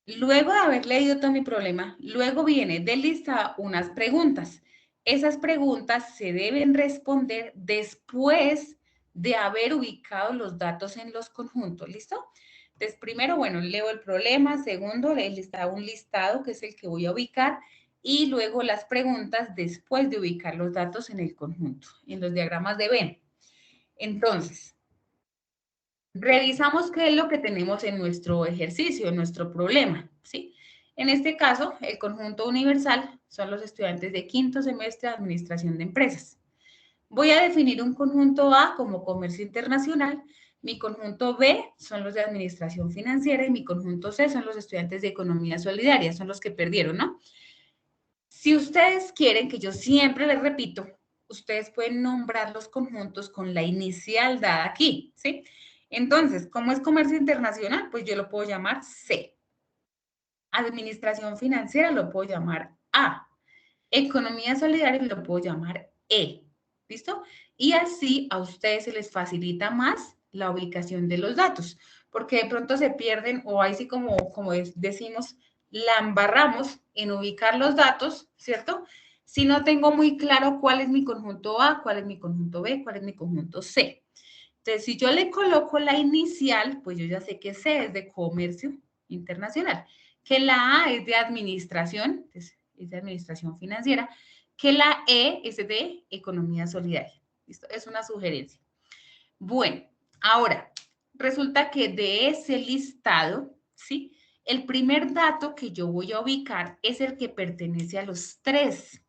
luego de haber leído todo mi problema, luego viene del listado unas preguntas. Esas preguntas se deben responder después de haber ubicado los datos en los conjuntos, ¿listo? Entonces, primero, bueno, leo el problema. Segundo, el listado, un listado que es el que voy a ubicar. Y luego las preguntas después de ubicar los datos en el conjunto, en los diagramas de Venn. Entonces, revisamos qué es lo que tenemos en nuestro ejercicio, en nuestro problema, ¿sí? En este caso, el conjunto universal son los estudiantes de quinto semestre de Administración de Empresas. Voy a definir un conjunto A como comercio internacional, mi conjunto B son los de Administración Financiera y mi conjunto C son los estudiantes de Economía Solidaria, son los que perdieron, ¿no? Si ustedes quieren, que yo siempre les repito, ustedes pueden nombrar los conjuntos con la inicial dada aquí, ¿sí? Entonces, ¿cómo es comercio internacional? Pues yo lo puedo llamar C. Administración financiera lo puedo llamar A. Economía solidaria lo puedo llamar E. ¿Listo? Y así a ustedes se les facilita más la ubicación de los datos, porque de pronto se pierden o ahí sí como decimos, la embarramos en ubicar los datos, ¿cierto? Si no tengo muy claro cuál es mi conjunto A, cuál es mi conjunto B, cuál es mi conjunto C. Entonces, si yo le coloco la inicial, pues yo ya sé que C es de comercio internacional, que la A es de administración, es de administración financiera, que la E es de economía solidaria. ¿Listo? Es una sugerencia. Bueno, ahora, resulta que de ese listado, ¿sí? El primer dato que yo voy a ubicar es el que pertenece a los tres.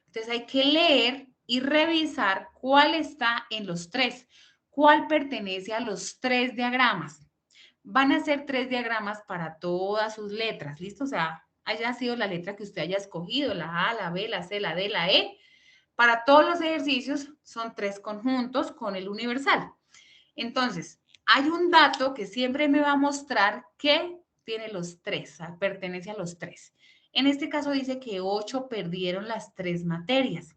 Entonces hay que leer y revisar cuál está en los tres, cuál pertenece a los tres diagramas. Van a ser tres diagramas para todas sus letras, ¿listo? O sea, haya sido la letra que usted haya escogido, la A, la B, la C, la D, la E. Para todos los ejercicios son tres conjuntos con el universal. Entonces, hay un dato que siempre me va a mostrar que tiene los tres, o sea, pertenece a los tres. En este caso dice que 8 perdieron las tres materias.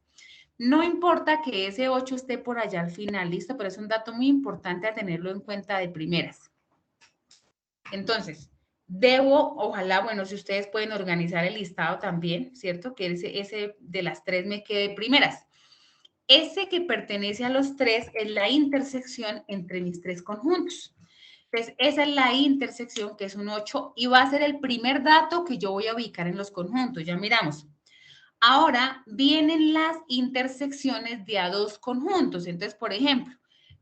No importa que ese 8 esté por allá al final, listo, pero es un dato muy importante a tenerlo en cuenta de primeras. Entonces, ojalá, bueno, si ustedes pueden organizar el listado también, ¿cierto? Que ese de las tres me quede primeras. Ese que pertenece a los tres es la intersección entre mis tres conjuntos. Entonces, esa es la intersección, que es un 8, y va a ser el primer dato que yo voy a ubicar en los conjuntos. Ya miramos. Ahora vienen las intersecciones de a dos conjuntos. Entonces, por ejemplo,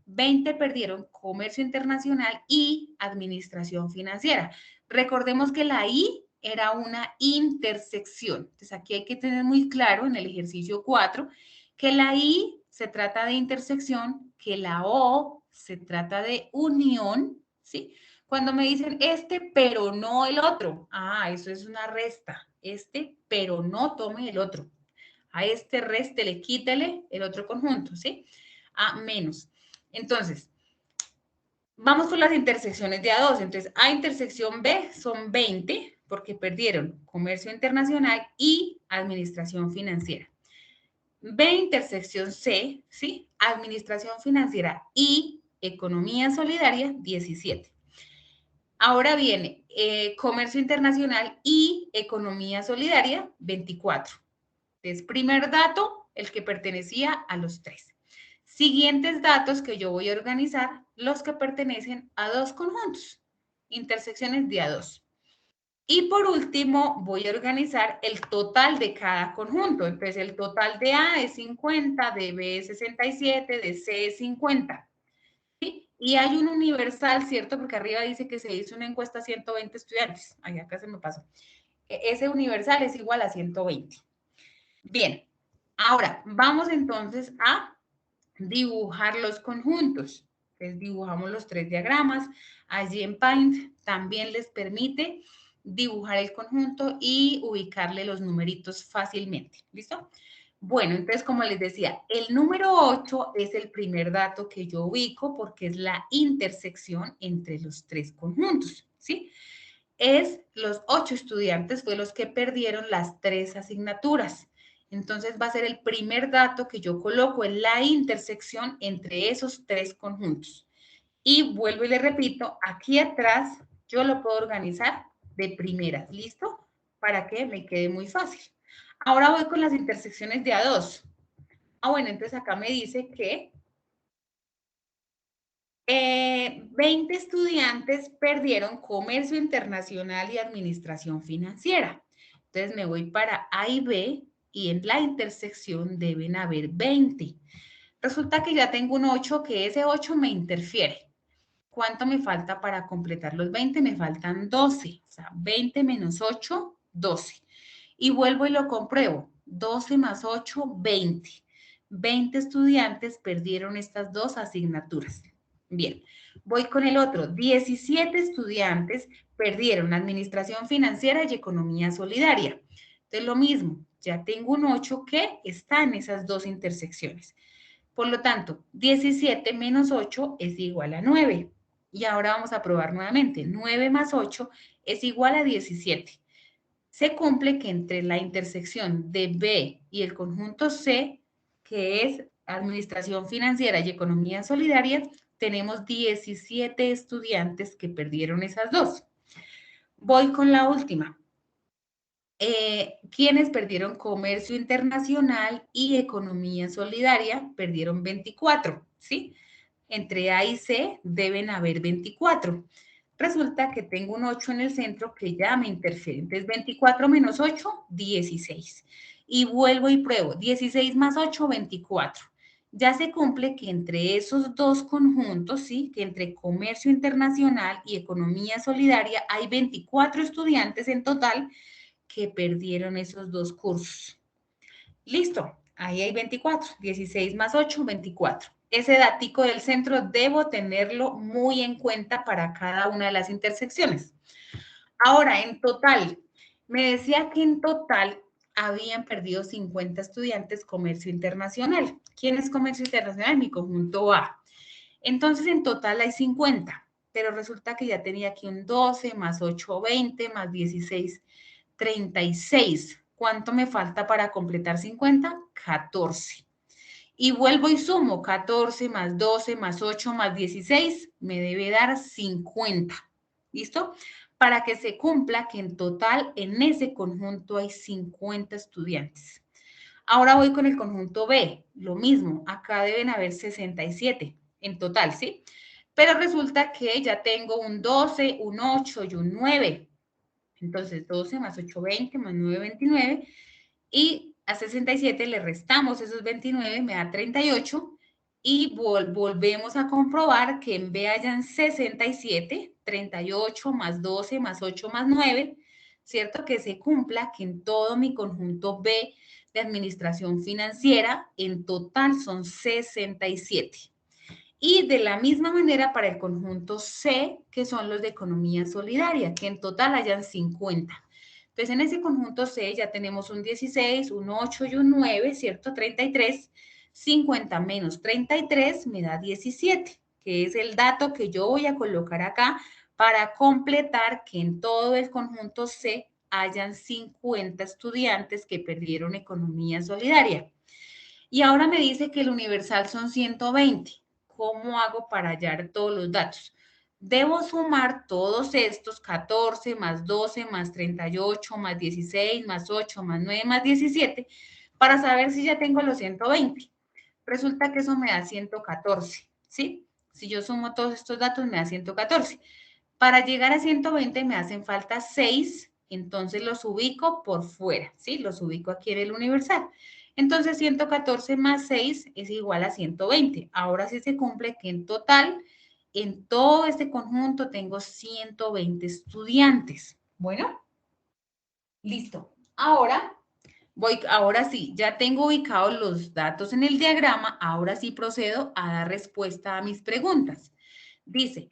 20 perdieron comercio internacional y administración financiera. Recordemos que la I era una intersección. Entonces, aquí hay que tener muy claro en el ejercicio 4 que la I se trata de intersección, que la O se trata de unión, ¿sí? Cuando me dicen este, pero no el otro, eso es una resta. Este, pero no tome el otro. A este réstele, quítele el otro conjunto, ¿sí? A menos. Entonces, vamos con las intersecciones de A2. Entonces, A intersección B son 20 porque perdieron comercio internacional y administración financiera. B intersección C, ¿sí? Administración financiera y economía solidaria, 17. Ahora viene comercio internacional y economía solidaria, 24. Entonces, primer dato, el que pertenecía a los tres. Siguientes datos que yo voy a organizar, los que pertenecen a dos conjuntos, intersecciones de A2. Y por último, voy a organizar el total de cada conjunto. Entonces, el total de A es 50, de B es 67, de C es 50. ¿Sí? Y hay un universal, ¿cierto? Porque arriba dice que se hizo una encuesta a 120 estudiantes. Ay, acá se me pasó. Ese universal es igual a 120. Bien, ahora vamos entonces a dibujar los conjuntos. Entonces dibujamos los tres diagramas. Allí en Paint también les permite dibujar el conjunto y ubicarle los numeritos fácilmente. ¿Listo? Bueno, entonces como les decía, el número 8 es el primer dato que yo ubico porque es la intersección entre los tres conjuntos. ¿Sí? Los 8 estudiantes fue los que perdieron las tres asignaturas. Entonces va a ser el primer dato que yo coloco en la intersección entre esos tres conjuntos. Y vuelvo y le repito, aquí atrás yo lo puedo organizar de primeras, ¿listo? Para que me quede muy fácil. Ahora voy con las intersecciones de A2. Bueno, entonces acá me dice que 20 estudiantes perdieron comercio internacional y administración financiera. Entonces me voy para A y B y en la intersección deben haber 20. Resulta que ya tengo un 8, que ese 8 me interfiere. ¿Cuánto me falta para completar los 20? Me faltan 12. O sea, 20 menos 8, 12. Y vuelvo y lo compruebo. 12 más 8, 20. 20 estudiantes perdieron estas dos asignaturas. Bien, voy con el otro. 17 estudiantes perdieron administración financiera y economía solidaria. Entonces, lo mismo, ya tengo un 8 que está en esas dos intersecciones. Por lo tanto, 17 menos 8 es igual a 9. Y ahora vamos a probar nuevamente. 9 más 8 es igual a 17. Se cumple que entre la intersección de B y el conjunto C, que es Administración Financiera y Economía Solidaria, tenemos 17 estudiantes que perdieron esas dos. Voy con la última. ¿Quiénes perdieron comercio internacional y economía solidaria? Perdieron 24, ¿sí? Entre A y C deben haber 24. Resulta que tengo un 8 en el centro que ya me interfiere. Entonces, 24 menos 8, 16. Y vuelvo y pruebo. 16 más 8, 24. Ya se cumple que entre esos dos conjuntos, ¿sí? Que entre comercio internacional y economía solidaria hay 24 estudiantes en total que perdieron esos dos cursos. Listo, ahí hay 24, 16 más 8, 24. Ese datico del centro debo tenerlo muy en cuenta para cada una de las intersecciones. Ahora, en total, me decía que en total habían perdido 50 estudiantes comercio internacional. ¿Quién es comercio internacional? Mi conjunto A. Entonces, en total hay 50, pero resulta que ya tenía aquí un 12 más 8, 20 más 16, 36. ¿Cuánto me falta para completar 50? 14. Y vuelvo y sumo 14 más 12 más 8 más 16, me debe dar 50. ¿Listo? Para que se cumpla que en total en ese conjunto hay 50 estudiantes. Ahora voy con el conjunto B, lo mismo, acá deben haber 67 en total, ¿sí? Pero resulta que ya tengo un 12, un 8 y un 9. Entonces, 12 más 8, 20, más 9, 29. Y a 67 le restamos esos 29, me da 38. Y volvemos a comprobar que en B hayan 67, 38 más 12 más 8 más 9, ¿cierto? Que se cumpla que en todo mi conjunto B de administración financiera, en total son 67. Y de la misma manera para el conjunto C, que son los de economía solidaria, que en total hayan 50. Entonces, en ese conjunto C ya tenemos un 16, un 8 y un 9, ¿cierto? 33. 50 menos 33 me da 17, que es el dato que yo voy a colocar acá para completar que en todo el conjunto C hayan 50 estudiantes que perdieron economía solidaria. Y ahora me dice que el universal son 120. ¿Cómo hago para hallar todos los datos? Debo sumar todos estos 14 más 12 más 38 más 16 más 8 más 9 más 17 para saber si ya tengo los 120. Resulta que eso me da 114, ¿sí? Si yo sumo todos estos datos me da 114. Para llegar a 120 me hacen falta 6, entonces los ubico por fuera, ¿sí? Los ubico aquí en el universal. Entonces 114 más 6 es igual a 120. Ahora sí se cumple que en total, en todo este conjunto tengo 120 estudiantes. Bueno, listo. Ahora sí, ya tengo ubicados los datos en el diagrama, ahora sí procedo a dar respuesta a mis preguntas. Dice,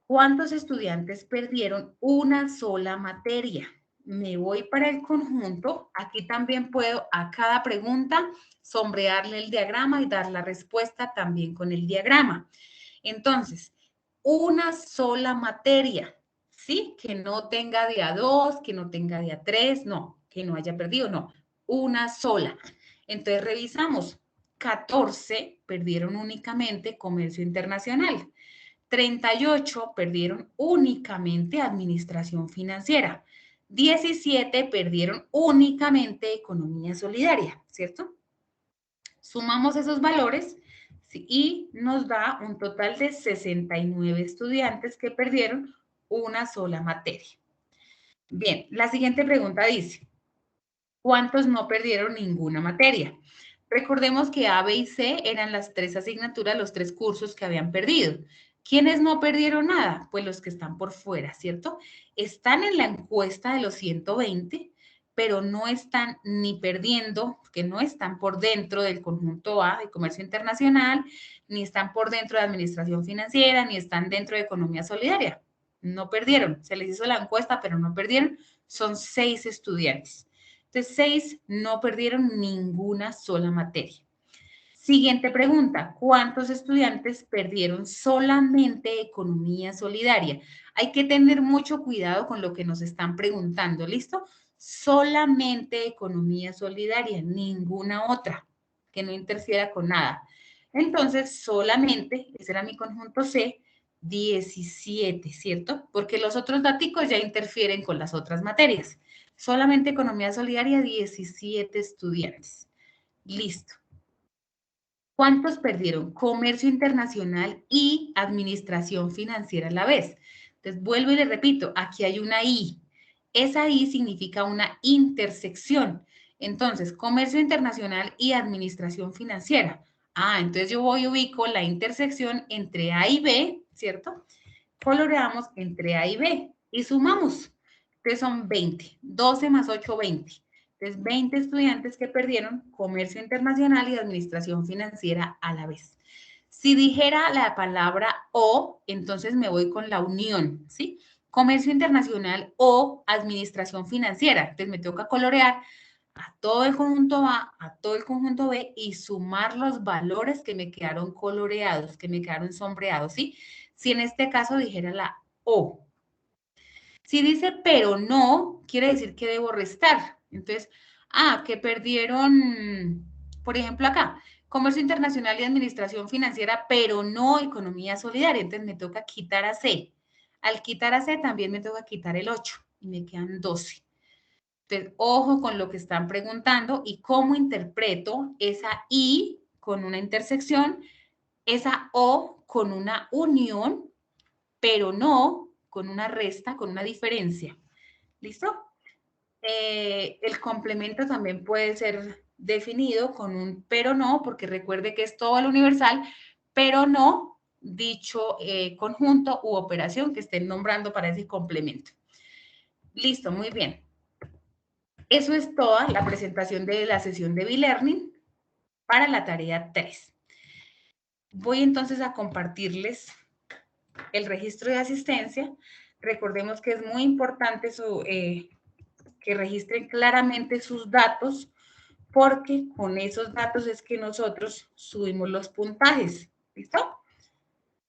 ¿cuántos estudiantes perdieron una sola materia? Me voy para el conjunto. Aquí también puedo a cada pregunta sombrearle el diagrama y dar la respuesta también con el diagrama. Entonces, una sola materia, ¿sí? Que no tenga de a 2, que no tenga de a 3, no, que no haya perdido, no. una sola. Entonces revisamos. 14 perdieron únicamente comercio internacional. 38 perdieron únicamente administración financiera. 17 perdieron únicamente economía solidaria, ¿cierto? Sumamos esos valores y nos da un total de 69 estudiantes que perdieron una sola materia. Bien, la siguiente pregunta dice, ¿cuántos no perdieron ninguna materia? Recordemos que A, B y C eran las 3 asignaturas, los 3 cursos que habían perdido. ¿Quiénes no perdieron nada? Pues los que están por fuera, ¿cierto? Están en la encuesta de los 120, pero no están ni perdiendo, que no están por dentro del conjunto A de comercio internacional, ni están por dentro de administración financiera, ni están dentro de economía solidaria. No perdieron. Se les hizo la encuesta, pero no perdieron. Son 6 estudiantes. Entonces, 6 no perdieron ninguna sola materia. Siguiente pregunta, ¿cuántos estudiantes perdieron solamente economía solidaria? Hay que tener mucho cuidado con lo que nos están preguntando, ¿listo? Solamente economía solidaria, ninguna otra, que no interfiera con nada. Entonces, solamente, ese era mi conjunto C, 17, ¿cierto? Porque los otros datos ya interfieren con las otras materias. Solamente economía solidaria, 17 estudiantes. Listo. ¿Cuántos perdieron comercio internacional y administración financiera a la vez? Entonces, vuelvo y le repito, aquí hay una I. Esa I significa una intersección. Entonces, comercio internacional y administración financiera. Entonces yo voy y ubico la intersección entre A y B, ¿cierto? Coloreamos entre A y B y sumamos. Entonces son 20. 12 más 8, 20. Entonces, 20 estudiantes que perdieron comercio internacional y administración financiera a la vez. Si dijera la palabra o, entonces me voy con la unión, ¿sí? Comercio internacional o administración financiera. Entonces, me toca colorear a todo el conjunto A, a todo el conjunto B y sumar los valores que me quedaron coloreados, que me quedaron sombreados, ¿sí? Si en este caso dijera la O. Si dice pero no, quiere decir que debo restar. Entonces, que perdieron, por ejemplo, acá, comercio internacional y administración financiera, pero no economía solidaria. Entonces, me toca quitar a C. Al quitar a C, también me toca quitar el 8 y me quedan 12. Entonces, ojo con lo que están preguntando y cómo interpreto esa I con una intersección, esa O con una unión, pero no con una resta, con una diferencia. ¿Listo? El complemento también puede ser definido con un pero no, porque recuerde que es todo lo universal, pero no dicho conjunto u operación que estén nombrando para ese complemento. Listo, muy bien. Eso es toda la presentación de la sesión de B-Learning para la tarea 3. Voy entonces a compartirles el registro de asistencia. Recordemos que es muy importante que registren claramente sus datos, porque con esos datos es que nosotros subimos los puntajes. ¿Listo?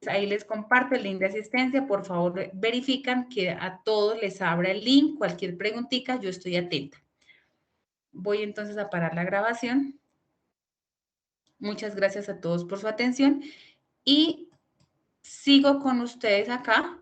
Ahí les comparto el link de asistencia. Por favor, verifican que a todos les abra el link. Cualquier preguntita, yo estoy atenta. Voy entonces a parar la grabación. Muchas gracias a todos por su atención y sigo con ustedes acá